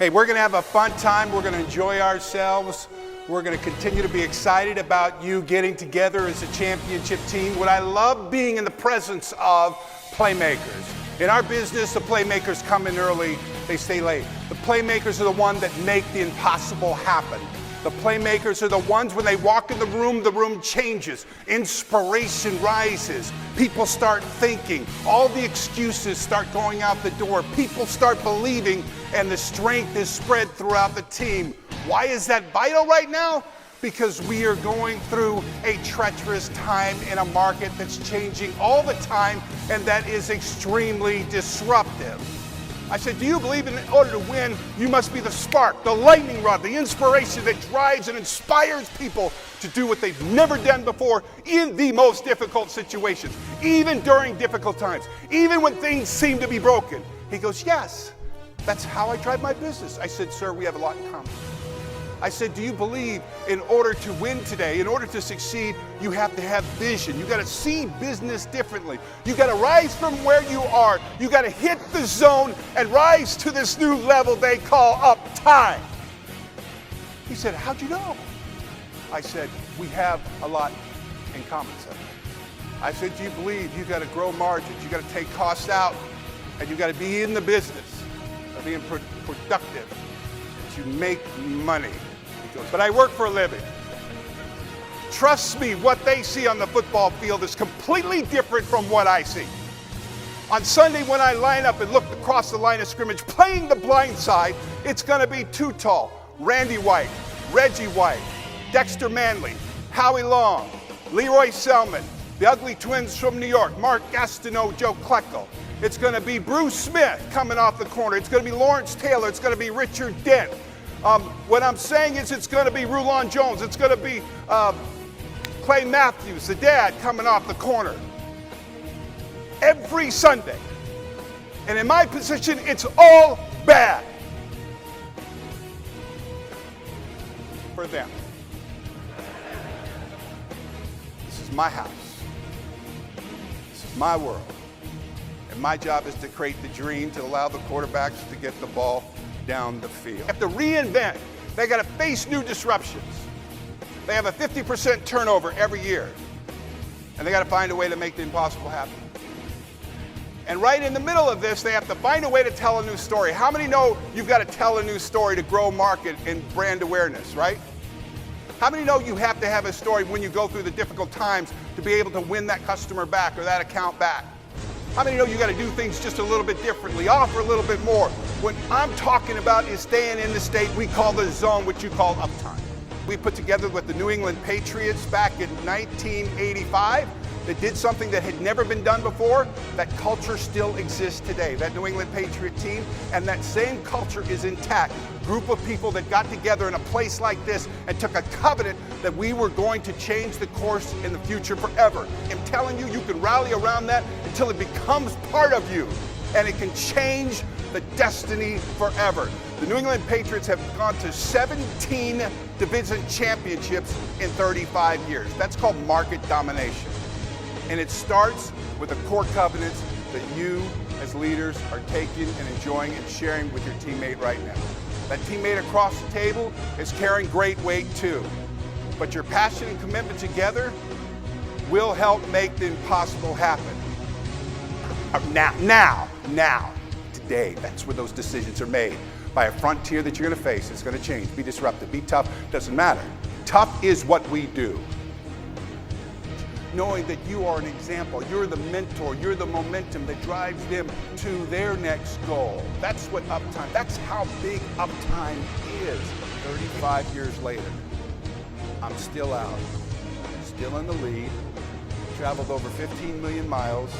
Hey, we're going to have a fun time. We're going to enjoy ourselves. We're going to continue to be excited about you getting together as a championship team. What I love being in the presence of playmakers. In our business, the playmakers come in early, they stay late. The playmakers are the ones that make the impossible happen. The playmakers are the ones when they walk in the room changes. Inspiration rises. People start thinking. All the excuses start going out the door. People start believing, and the strength is spread throughout the team. Why is that vital right now? Because we are going through a treacherous time in a market that's changing all the time, and that is extremely disruptive. I said, do you believe in order to win, you must be the spark, the lightning rod, the inspiration that drives and inspires people to do what they've never done before in the most difficult situations, even during difficult times, even when things seem to be broken? He goes, yes, that's how I drive my business. I said, sir, we have a lot in common. I said, do you believe in order to win today, in order to succeed, you have to have vision. You got to see business differently. You got to rise from where you are. You got to hit the zone and rise to this new level they call up time. He said, how'd you know? I said, we have a lot in common, sir. I said, do you believe you got to grow margins? You got to take costs out, and you got to be in the business of being productive to make money. But I work for a living. Trust me, what they see on the football field is completely different from what I see. On Sunday, when I line up and look across the line of scrimmage, playing the blind side, it's going to be too tall. Randy White, Reggie White, Dexter Manley, Howie Long, Leroy Selman, the Ugly Twins from New York, Mark Gastineau, Joe Klecko. It's going to be Bruce Smith coming off the corner. It's going to be Lawrence Taylor. It's going to be Richard Dent. What I'm saying is it's going to be Rulon Jones. It's going to be Clay Matthews, the dad, coming off the corner. Every Sunday. And in my position, it's all bad for them. This is my house. This is my world. And my job is to create the dream, to allow the quarterbacks to get the ball down the field. They have to reinvent. They got to face new disruptions. They have a 50% turnover every year. And they got to find a way to make the impossible happen. And right in the middle of this, they have to find a way to tell a new story. How many know you've got to tell a new story to grow market and brand awareness, right? How many know you have to have a story when you go through the difficult times to be able to win that customer back or that account back? How many know you got to do things just a little bit differently, offer a little bit more? What I'm talking about is staying in the state we call the zone, which you call uptime. We put together with the New England Patriots back in 1985 that did something that had never been done before. That culture still exists today, that New England Patriot team, and that same culture is intact. Group of people that got together in a place like this and took a covenant that we were going to change the course in the future forever. I'm telling you, you can rally around that until it becomes part of you, and it can change the destiny forever. The New England Patriots have gone to 17 division championships in 35 years. That's called market domination. And it starts with the core covenants that you as leaders are taking and enjoying and sharing with your teammate right now. That teammate across the table is carrying great weight too. But your passion and commitment together will help make the impossible happen. Now, today, that's where those decisions are made. By a frontier that you're going to face. It's going to change. Be disruptive. Be tough. Doesn't matter. Tough is what we do. Knowing that you are an example, you're the mentor, you're the momentum that drives them to their next goal. That's what uptime, that's how big uptime is. 35 years later, I'm still out, still in the lead, traveled over 15 million miles,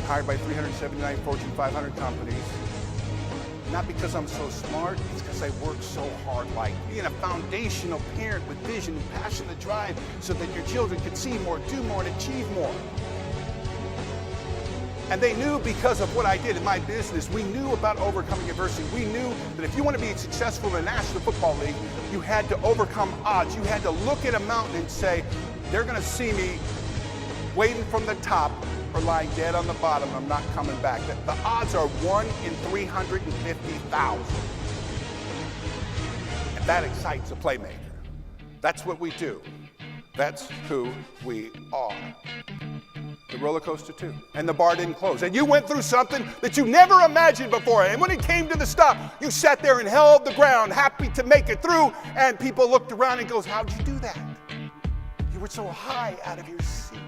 hired by 379 Fortune 500 companies. Not because I'm so smart, it's because I work so hard, like being a foundational parent with vision and passion to drive so that your children can see more, do more, and achieve more. And they knew because of what I did in my business, we knew about overcoming adversity. We knew that if you want to be successful in the National Football League, you had to overcome odds. You had to look at a mountain and say, they're going to see me waiting from the top or lying dead on the bottom. I'm not coming back. The odds are 1 in 350,000. That excites a playmaker. That's what we do. That's who we are. The roller coaster too. And the bar didn't close. And you went through something that you never imagined before. And when it came to the stop, you sat there and held the ground, happy to make it through. And people looked around and goes, how'd you do that? You were so high out of your seat.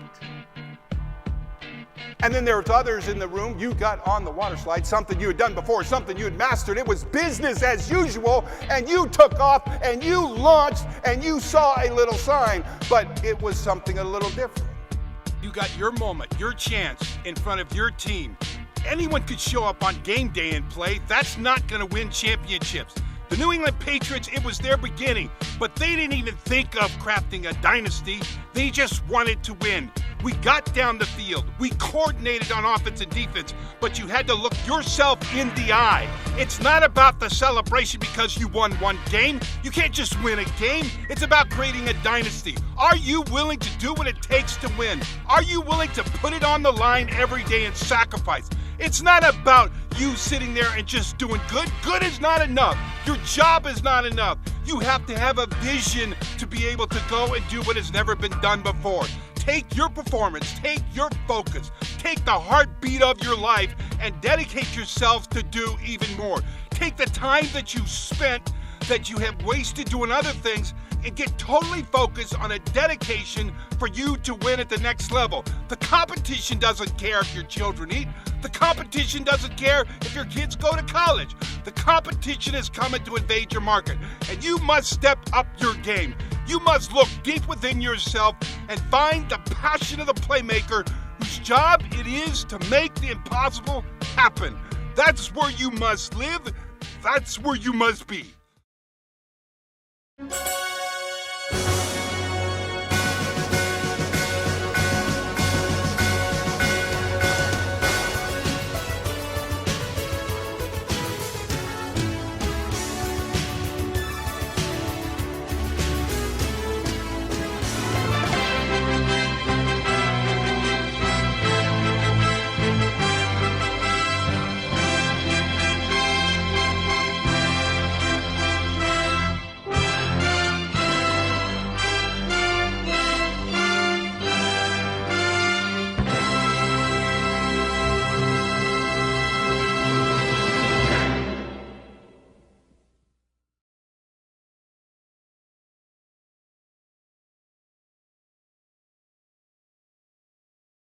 And then there was others in the room. You got on the water slide, something you had done before, something you had mastered. It was business as usual, and you took off, and you launched, and you saw a little sign, but it was something a little different. You got your moment, your chance in front of your team. Anyone could show up on game day and play. That's not going to win championships. The New England Patriots, it was their beginning, but they didn't even think of crafting a dynasty. They just wanted to win. We got down the field. We coordinated on offense and defense, but you had to look yourself in the eye. It's not about the celebration because you won one game. You can't just win a game. It's about creating a dynasty. Are you willing to do what it takes to win? Are you willing to put it on the line every day and sacrifice? It's not about you sitting there and just doing good. Good is not enough. Your job is not enough. You have to have a vision to be able to go and do what has never been done before. Take your performance, take your focus, take the heartbeat of your life and dedicate yourself to do even more. Take the time that you spent, that you have wasted doing other things, and get totally focused on a dedication for you to win at the next level. The competition doesn't care if your children eat. The competition doesn't care if your kids go to college. The competition is coming to invade your market, and you must step up your game. You must look deep within yourself and find the passion of the playmaker whose job it is to make the impossible happen. That's where you must live. That's where you must be.